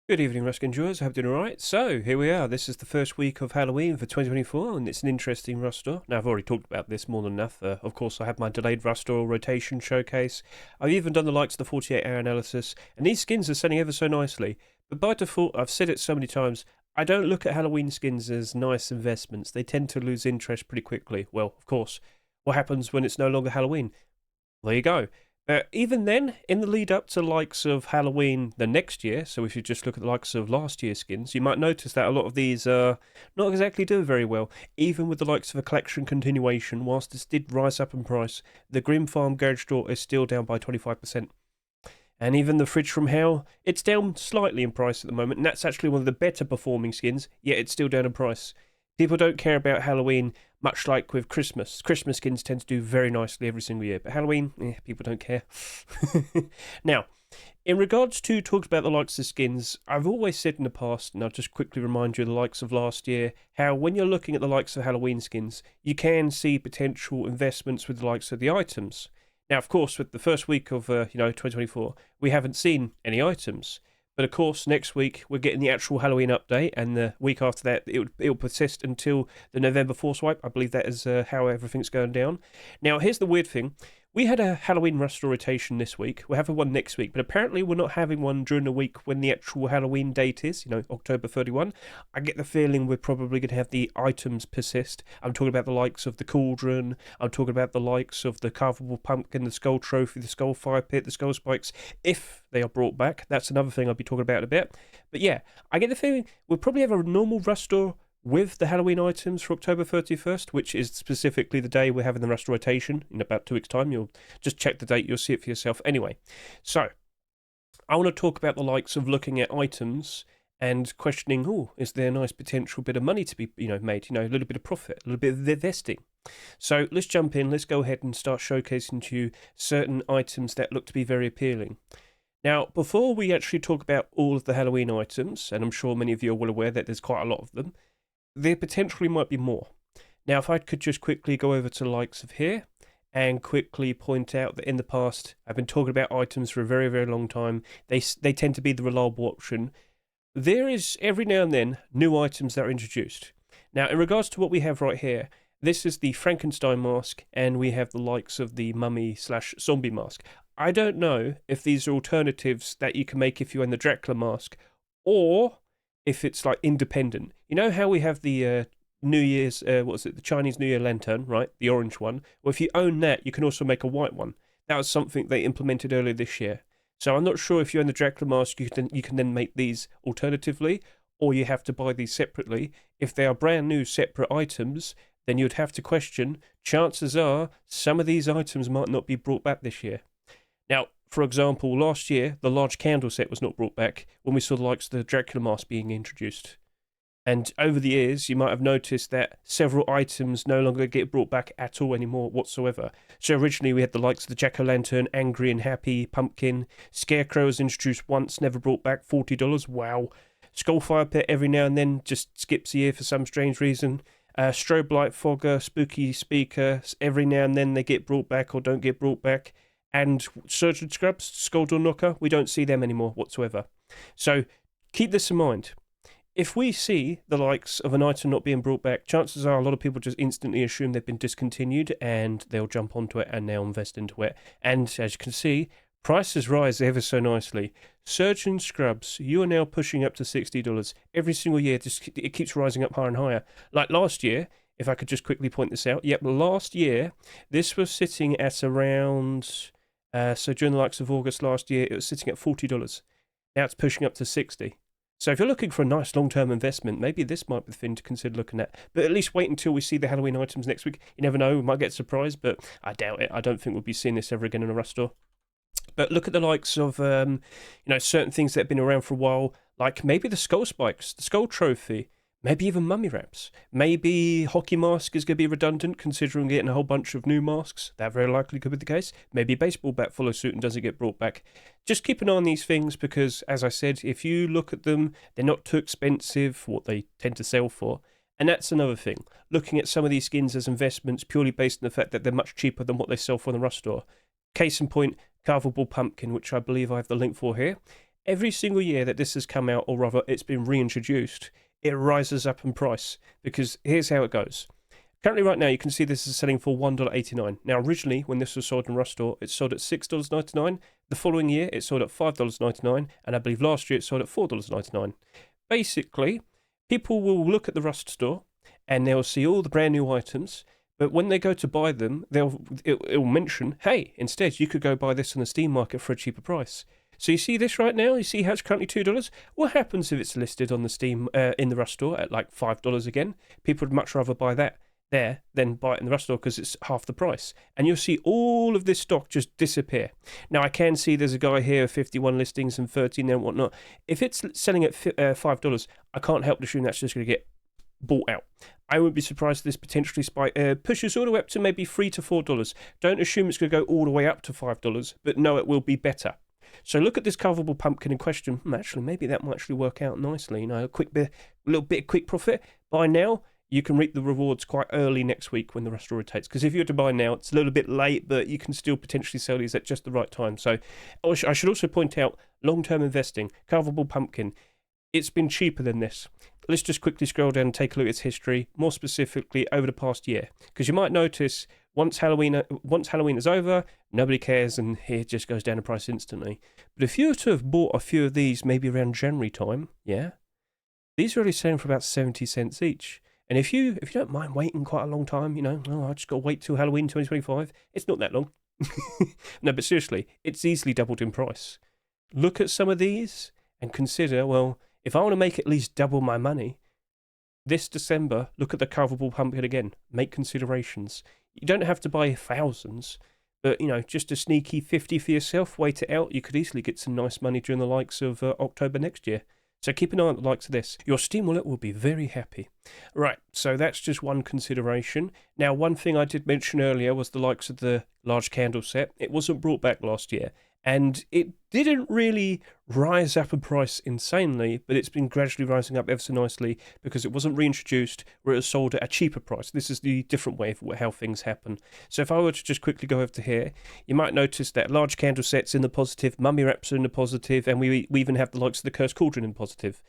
Good evening, Rusk enjoyers. I hope you're doing alright. So, here we are. This is the first week of Halloween for 2024, and it's an interesting Rustor. Now, I've already talked about this more than enough. Of course, I have my delayed Rustor rotation showcase. I've even done the likes of the 48-hour analysis, and these skins are selling ever so nicely. But by default, I've said it so many times, I don't look at Halloween skins as nice investments. They tend to lose interest pretty quickly. Well, of course, what happens when it's no longer Halloween? There you go. Even then, in the lead up to the likes of Halloween the next year, so if you just look at the likes of last year's skins, you might notice that a lot of these are not exactly doing very well. Even with the likes of a collection continuation, whilst this did rise up in price, the Grim Farm Garage Door is still down by 25%. And even the Fridge from Hell, it's down slightly in price at the moment, and that's actually one of the better performing skins, yet it's still down in price. People don't care about Halloween much like with Christmas. Christmas skins tend to do very nicely every single year, but Halloween, people don't care. Now, in regards to talking about the likes of skins, I've always said in the past, and I'll just quickly remind you of the likes of last year, how when you're looking at the likes of Halloween skins, you can see potential investments with the likes of the items. Now, of course, with the first week of 2024, we haven't seen any items. But of course, next week we're getting the actual Halloween update, and the week after that it'll persist until the November 4 swipe. I believe that is how everything's going down. Now, here's the weird thing. We had a Halloween Rust rotation this week. We're having one next week, but apparently we're not having one during the week when the actual Halloween date is, October 31. I get the feeling we're probably going to have the items persist. I'm talking about the likes of the Cauldron. I'm talking about the likes of the Carvable Pumpkin, the Skull Trophy, the Skull Fire Pit, the Skull Spikes, if they are brought back. That's another thing I'll be talking about in a bit. But yeah, I get the feeling we'll probably have a normal Rustor with the Halloween items for October 31st, which is specifically the day we're having the Rust rotation in about 2 weeks' time. You'll just check the date, you'll see it for yourself. Anyway, so I want to talk about the likes of looking at items and questioning, is there a nice potential bit of money to be made, a little bit of profit, a little bit of investing. So let's jump in, let's go ahead and start showcasing to you certain items that look to be very appealing. Now, before we actually talk about all of the Halloween items, and I'm sure many of you are well aware that there's quite a lot of them, there potentially might be more. Now, if I could just quickly go over to the likes of here and quickly point out that in the past, I've been talking about items for a very, very long time. They tend to be the reliable option. There is, every now and then, new items that are introduced. Now, in regards to what we have right here, this is the Frankenstein mask, and we have the likes of the mummy/zombie mask. I don't know if these are alternatives that you can make if you're in the Dracula mask, or if it's like independent. You know how we have the New Year's, the Chinese New Year lantern, right? The orange one. Well, if you own that, you can also make a white one. That was something they implemented earlier this year. So I'm not sure if you're in the Dracula mask, you can then make these alternatively, or you have to buy these separately. If they are brand new separate items, then you'd have to question, chances are some of these items might not be brought back this year. Now, for example, last year, the large candle set was not brought back when we saw the likes of the Dracula mask being introduced. And over the years, you might have noticed that several items no longer get brought back at all anymore whatsoever. So originally we had the likes of the Jack-o'-lantern, Angry and Happy, Pumpkin. Scarecrow was introduced once, never brought back, $40, wow. Skull Fire Pit every now and then just skips a year for some strange reason. Strobe Light Fogger, Spooky Speaker, every now and then they get brought back or don't get brought back. And Surgeon Scrubs, Skull Door Knocker, we don't see them anymore whatsoever. So keep this in mind. If we see the likes of an item not being brought back, chances are a lot of people just instantly assume they've been discontinued and they'll jump onto it and they'll invest into it. And as you can see, prices rise ever so nicely. Surgeon Scrubs, you are now pushing up to $60. Every single year, it keeps rising up higher and higher. Like last year, if I could just quickly point this out. Yep, last year, this was sitting at around... so during the likes of August last year, it was sitting at $40. Now it's pushing up to $60. So if you're looking for a nice long-term investment, maybe this might be the thing to consider looking at. But at least wait until we see the Halloween items next week. You never know, we might get surprised, but I doubt it. I don't think we'll be seeing this ever again in a Rust store. But look at the likes of, certain things that have been around for a while, like maybe the Skull Spikes, the Skull Trophy, maybe even Mummy Wraps. Maybe Hockey Mask is going to be redundant, considering getting a whole bunch of new masks. That very likely could be the case. Maybe Baseball Bat follows suit and doesn't get brought back. Just keep an eye on these things because, as I said, if you look at them, they're not too expensive for what they tend to sell for. And that's another thing. Looking at some of these skins as investments purely based on the fact that they're much cheaper than what they sell for in the Rust store. Case in point, Carvable Pumpkin, which I believe I have the link for here. Every single year that this has come out, or rather it's been reintroduced, it rises up in price, because here's how it goes. Currently, right now, you can see this is selling for $1.89. Now, originally, when this was sold in Rush Store, it sold at $6.99. The following year, it sold at $5.99, and I believe last year it sold at $4.99. Basically, people will look at the Rust Store, and they'll see all the brand new items, but when they go to buy them, it'll mention, hey, instead, you could go buy this on the Steam market for a cheaper price. So you see this right now? You see how it's currently $2? What happens if it's listed on the Steam in the Rust Store at like $5 again? People would much rather buy that there than buy it in the Rust Store because it's half the price. And you'll see all of this stock just disappear. Now, I can see there's a guy here, 51 listings and 13 and whatnot. If it's selling at $5, I can't help but assume that's just going to get bought out. I wouldn't be surprised if this potentially pushes all the way up to maybe $3 to $4. Don't assume it's going to go all the way up to $5, but no, it will be better. So look at this carvable pumpkin in question. Actually, maybe that might actually work out nicely. You know, a little bit of quick profit. Buy now, you can reap the rewards quite early next week when the rest rotates. Because if you were to buy now, it's a little bit late, but you can still potentially sell these at just the right time. So I should also point out, long-term investing, carvable pumpkin, it's been cheaper than this. Let's just quickly scroll down and take a look at its history, more specifically over the past year. Because you might notice once Halloween is over, nobody cares and it just goes down in price instantly. But if you were to have bought a few of these maybe around January time, yeah, these are only selling for about 70 cents each. And if you don't mind waiting quite a long time, you know, I just got to wait till Halloween 2025, it's not that long. No, but seriously, it's easily doubled in price. Look at some of these and consider, well, if I want to make at least double my money, this December, look at the carvable pumpkin again. Make considerations. You don't have to buy thousands, but, you know, just a sneaky 50 for yourself, wait it out. You could easily get some nice money during the likes of October next year. So keep an eye on the likes of this. Your Steam wallet will be very happy. Right, so that's just one consideration. Now, one thing I did mention earlier was the likes of the large candle set. It wasn't brought back last year, and it didn't really rise up in price insanely, but it's been gradually rising up ever so nicely because it wasn't reintroduced where it was sold at a cheaper price. This is the different way of how things happen. So if I were to just quickly go over to here, you might notice that large candle sets in the positive, mummy wraps are in the positive, and we even have the likes of the cursed cauldron in the positive.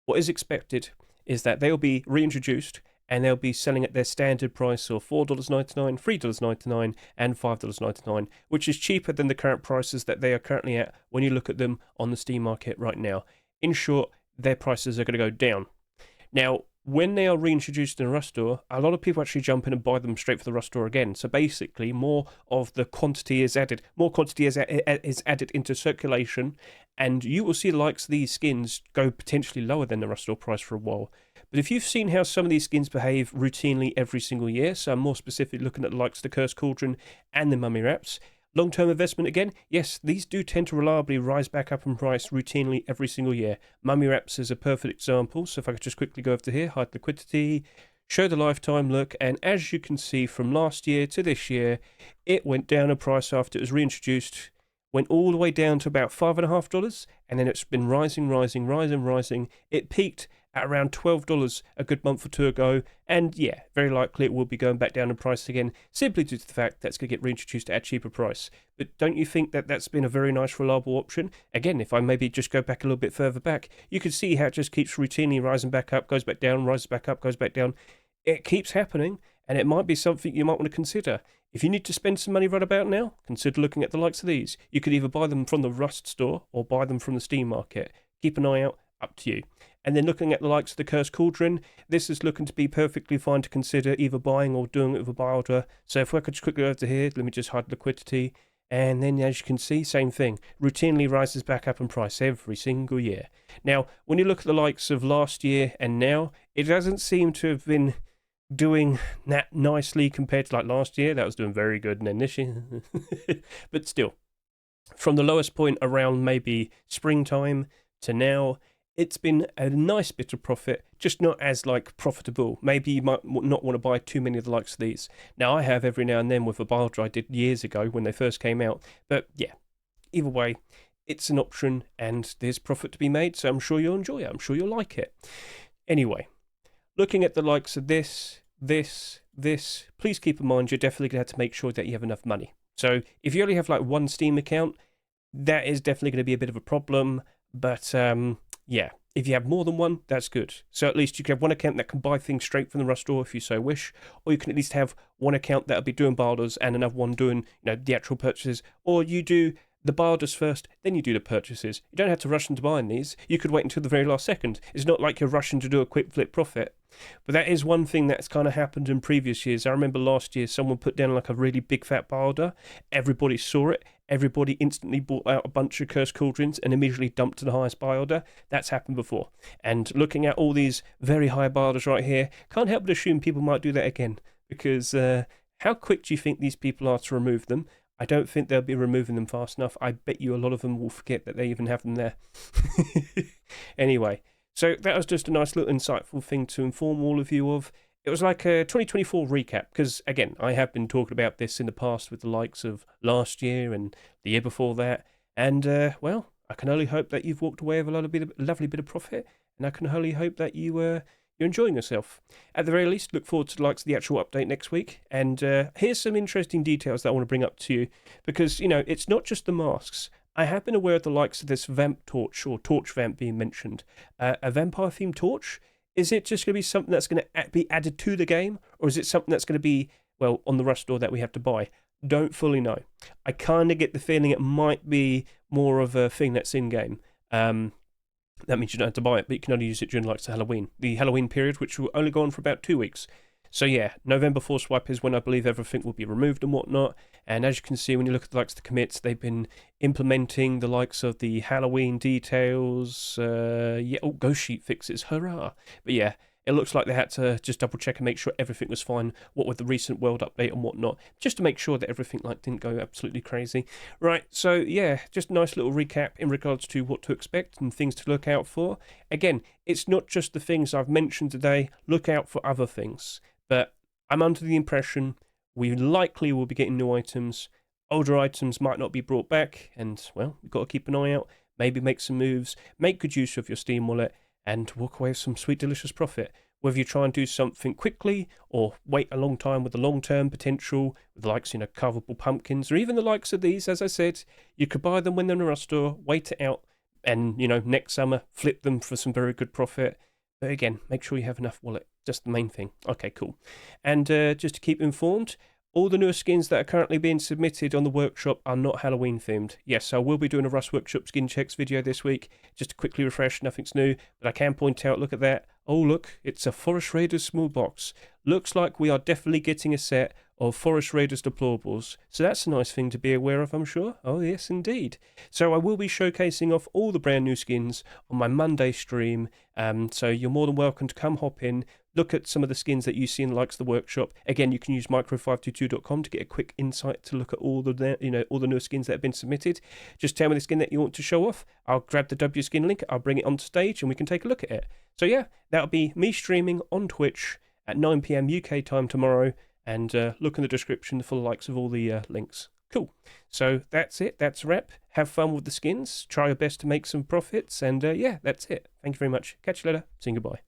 What is expected is that they'll be reintroduced and they'll be selling at their standard price of $4.99, $3.99, and $5.99, which is cheaper than the current prices that they are currently at when you look at them on the Steam market right now. In short, their prices are going to go down. Now, when they are reintroduced in a Rust Store, a lot of people actually jump in and buy them straight for the Rust Store again. So basically, more of the quantity is added. More quantity is added into circulation, and you will see the likes of these skins go potentially lower than the Rust Store price for a while. But if you've seen how some of these skins behave routinely every single year, so I'm more specifically looking at the likes of the Cursed Cauldron and the Mummy Wraps, long-term investment again, yes, these do tend to reliably rise back up in price routinely every single year. Mummy Wraps is a perfect example, so if I could just quickly go over to here, hide liquidity, show the lifetime look, and as you can see from last year to this year, it went down in price after it was reintroduced, went all the way down to about $5.50, and then it's been rising. It peaked at around $12 a good month or two ago, and yeah, very likely it will be going back down in price again, simply due to the fact that it's going to get reintroduced at a cheaper price. But don't you think that that's been a very nice, reliable option? Again, if I maybe just go back a little bit further back, you can see how it just keeps routinely rising back up, goes back down, rises back up, goes back down. It keeps happening, and it might be something you might want to consider. If you need to spend some money right about now, consider looking at the likes of these. You could either buy them from the Rust Store or buy them from the Steam market. Keep an eye out, up to you. And then looking at the likes of the Cursed Cauldron, this is looking to be perfectly fine to consider either buying or doing it with a buy order. So if I could just quickly go over to here, let me just hide liquidity. And then as you can see, same thing, routinely rises back up in price every single year. Now, when you look at the likes of last year and now, it doesn't seem to have been doing that nicely compared to like last year. That was doing very good, and then this year. But still, from the lowest point around maybe springtime to now, it's been a nice bit of profit, just not as like profitable. Maybe you might not want to buy too many of the likes of these. Now, I have every now and then with a buy order I did years ago when they first came out. But yeah, either way, it's an option and there's profit to be made, so I'm sure you'll enjoy it. I'm sure you'll like it. Anyway, looking at the likes of this, please keep in mind you're definitely going to have to make sure that you have enough money. So if you only have like one Steam account, that is definitely going to be a bit of a problem. But yeah, if you have more than one, that's good. So at least you can have one account that can buy things straight from the Rust store if you so wish, or you can at least have one account that'll be doing buy orders and another one doing the actual purchases, or you do the buy orders first, then you do the purchases. You don't have to rush into buying these. You could wait until the very last second. It's not like you're rushing to do a quick flip profit. But that is one thing that's kind of happened in previous years. I remember last year someone put down like a really big fat buy order. Everybody saw it. Everybody instantly bought out a bunch of cursed cauldrons and immediately dumped to the highest buy order. That's happened before. And looking at all these very high buy orders right here, can't help but assume people might do that again. Because how quick do you think these people are to remove them? I don't think they'll be removing them fast enough. I bet you a lot of them will forget that they even have them there. Anyway, so that was just a nice little insightful thing to inform all of you of. It was like a 2024 recap, because, again, I have been talking about this in the past with the likes of last year and the year before that. And, well, I can only hope that you've walked away with a lovely bit of profit, and I can only hope that you're enjoying yourself. At the very least, look forward to the likes of the actual update next week. And here's some interesting details that I want to bring up to you, because, it's not just the masks. I have been aware of the likes of this vamp torch, or torch vamp being mentioned. A vampire-themed torch? Is it just going to be something that's going to be added to the game? Or is it something that's going to be, well, on the Rust store that we have to buy? Don't fully know. I kind of get the feeling it might be more of a thing that's in-game. That means you don't have to buy it, but you can only use it during the Halloween. The Halloween period, which will only go on for about 2 weeks. So yeah, November 4 swipe is when I believe everything will be removed and whatnot. And as you can see, when you look at the likes of the commits, they've been implementing the likes of the Halloween details. Ghost sheet fixes, hurrah! But yeah, it looks like they had to just double check and make sure everything was fine, what with the recent world update and whatnot, just to make sure that everything didn't go absolutely crazy. Right, so yeah, just a nice little recap in regards to what to expect and things to look out for. Again, it's not just the things I've mentioned today, look out for other things. But I'm under the impression we likely will be getting new items. Older items might not be brought back, and, well, you've got to keep an eye out, maybe make some moves, make good use of your Steam wallet, and walk away with some sweet, delicious profit. Whether you try and do something quickly, or wait a long time with the long-term potential, with the likes, carvable pumpkins, or even the likes of these, as I said, you could buy them when they're in a Rust store, wait it out, and, next summer, flip them for some very good profit. But again, make sure you have enough wallet. Just the main thing. Okay, cool. And just to keep informed, all the newer skins that are currently being submitted on the workshop are not Halloween themed. Yes, I will be doing a Rust Workshop skin checks video this week, just to quickly refresh, nothing's new. But I can point out, look at that. Oh, look, it's a Forest Raiders small box. Looks like we are definitely getting a set of Forest Raiders deplorables. So that's a nice thing to be aware of, I'm sure. Oh, yes, indeed. So I will be showcasing off all the brand new skins on my Monday stream. So you're more than welcome to come hop in, look at some of the skins that you see in the likes of the workshop. Again, you can use micro522.com to get a quick insight to look at all the all the newer skins that have been submitted. Just tell me the skin that you want to show off. I'll grab the W skin link, I'll bring it onto stage, and we can take a look at it. So yeah, that'll be me streaming on Twitch at 9 PM UK time tomorrow, and look in the description for the likes of all the links. Cool. So that's it. That's a wrap. Have fun with the skins. Try your best to make some profits. And yeah, that's it. Thank you very much. Catch you later. See you. Goodbye.